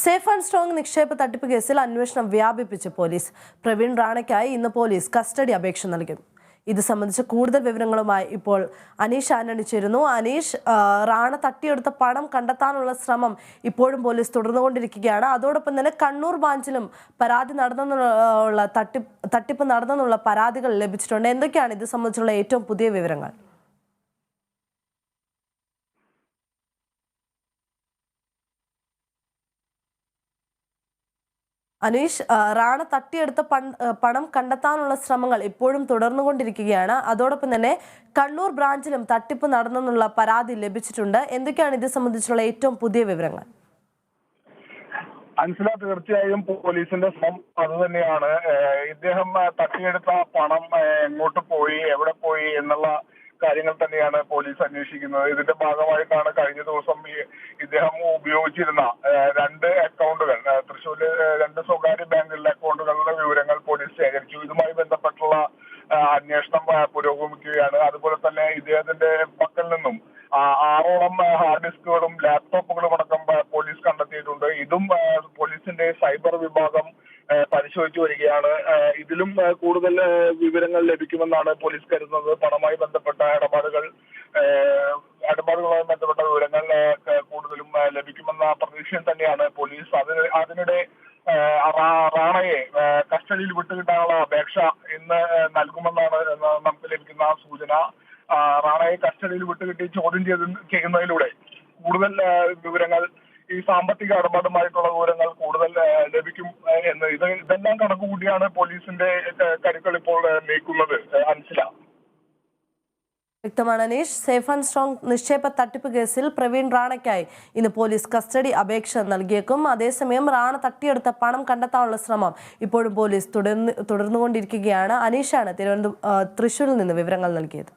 Safe and strong നിക്ഷേപ തട്ടിപ്പ് കേസിൽ അന്വേഷണം വ്യാപിപ്പിച്ച് പോലീസ്. പ്രവീൺ റാണയ്ക്കായി ഇന്ന് പോലീസ് കസ്റ്റഡി അപേക്ഷ നൽകും. ഇത് സംബന്ധിച്ച് കൂടുതൽ വിവരങ്ങളുമായി ഇപ്പോൾ അനീഷ് ആന്റണി ചേരുന്നു. അനീഷ്, റാണ തട്ടിയെടുത്ത പണം കണ്ടെത്താനുള്ള ശ്രമം ഇപ്പോഴും പോലീസ് തുടർന്നുകൊണ്ടിരിക്കുകയാണ്. അതോടൊപ്പം തന്നെ കണ്ണൂർ ബ്രാഞ്ചിലും പരാതി നടന്നെന്നുള്ള തട്ടിപ്പ് നടന്നെന്നുള്ള പരാതികൾ ലഭിച്ചിട്ടുണ്ട്. എന്തൊക്കെയാണ് ഇത് സംബന്ധിച്ചുള്ള ഏറ്റവും പുതിയ വിവരങ്ങൾ? അനീഷ്, റാണ തട്ടിയെടുത്ത പണം കണ്ടെത്താനുള്ള ശ്രമങ്ങൾ ഇപ്പോഴും തുടർന്നുകൊണ്ടിരിക്കുകയാണ്. അതോടൊപ്പം തന്നെ കണ്ണൂർ ബ്രാഞ്ചിലും തട്ടിപ്പ് നടന്നെന്നുള്ള പരാതി ലഭിച്ചിട്ടുണ്ട്. എന്തൊക്കെയാണ് ഇത് സംബന്ധിച്ചുള്ള ഏറ്റവും പുതിയ വിവരങ്ങൾ? അൻസില, തീർച്ചയായും പോലീസിന്റെ ശ്രമം അത് തന്നെയാണ്. ഇദ്ദേഹം തട്ടിയെടുത്ത പണം എങ്ങോട്ട് പോയി, എവിടെ പോയി എന്നുള്ള കാര്യങ്ങൾ തന്നെയാണ് പോലീസ് അന്വേഷിക്കുന്നത്. ഇതിന്റെ ഭാഗമായിട്ടാണ് കഴിഞ്ഞ ദിവസം ഇദ്ദേഹം ഉപയോഗിച്ചിരുന്ന രണ്ട് അക്കൗണ്ടുകൾ, തൃശ്ശൂരിലെ രണ്ട് സ്വകാര്യ ബാങ്കുകളിലെ അക്കൗണ്ടുകളുടെ വിവരങ്ങൾ പോലീസ് ശേഖരിച്ചു. ഇതുമായി ബന്ധപ്പെട്ടുള്ള അന്വേഷണം പുരോഗമിക്കുകയാണ്. അതുപോലെ തന്നെ ഇദ്ദേഹത്തിന്റെ പക്കൽ നിന്നും 6ഓളം ഹാർഡ് ഡിസ്കുകളും ലാപ്ടോപ്പുകളും അടക്കം പോലീസ് കണ്ടെത്തിയിട്ടുണ്ട്. ഇതും പോലീസിന്റെ സൈബർ വിഭാഗം പരിശോധിച്ചു വരികയാണ്. ഇതിലും കൂടുതൽ വിവരങ്ങൾ ലഭിക്കുമെന്നാണ് പോലീസ് കരുതുന്നത്. പണവുമായി ബന്ധപ്പെട്ട ഇടപാടുകളുമായി ബന്ധപ്പെട്ട വിവരങ്ങൾ കൂടുതലും ലഭിക്കുമെന്ന പ്രതീക്ഷയിൽ തന്നെയാണ് പോലീസ്. അതിനിടെ റാണയെ കസ്റ്റഡിയിൽ വിട്ടുകിട്ടാനുള്ള അപേക്ഷ ഇന്ന് നൽകുമെന്നാണ് നമുക്ക് ലഭിക്കുന്ന സൂചന. റാണയെ കസ്റ്റഡിയിൽ വിട്ടുകിട്ടി ചോദ്യം ചെയ്യുന്നതിലൂടെ കൂടുതൽ വിവരങ്ങൾ, ഈ സാമ്പത്തിക ഇടപാടുമായിട്ടുള്ള വിവരങ്ങൾ കൂടുതൽ ലഭിക്കും എന്ന് ഇതെല്ലാം കണക്കുകൂട്ടിയാണ് പോലീസിന്റെ കരുക്കൾ ഇപ്പോൾ നീക്കുന്നത്. അൻസില, വ്യക്തമാണ് അനീഷ്. സേഫ് ആൻഡ് സ്ട്രോങ് നിക്ഷേപ തട്ടിപ്പ് കേസിൽ പ്രവീൺ റാണയ്ക്കായി ഇന്ന് പോലീസ് കസ്റ്റഡി അപേക്ഷ നൽകിയേക്കും. അതേസമയം റാണ തട്ടിയെടുത്ത പണം കണ്ടെത്താനുള്ള ശ്രമം ഇപ്പോഴും പോലീസ് തുടർന്നുകൊണ്ടിരിക്കുകയാണ്. അനീഷാണ് തൃശ്ശൂരിൽ നിന്ന് വിവരങ്ങൾ നൽകിയത്.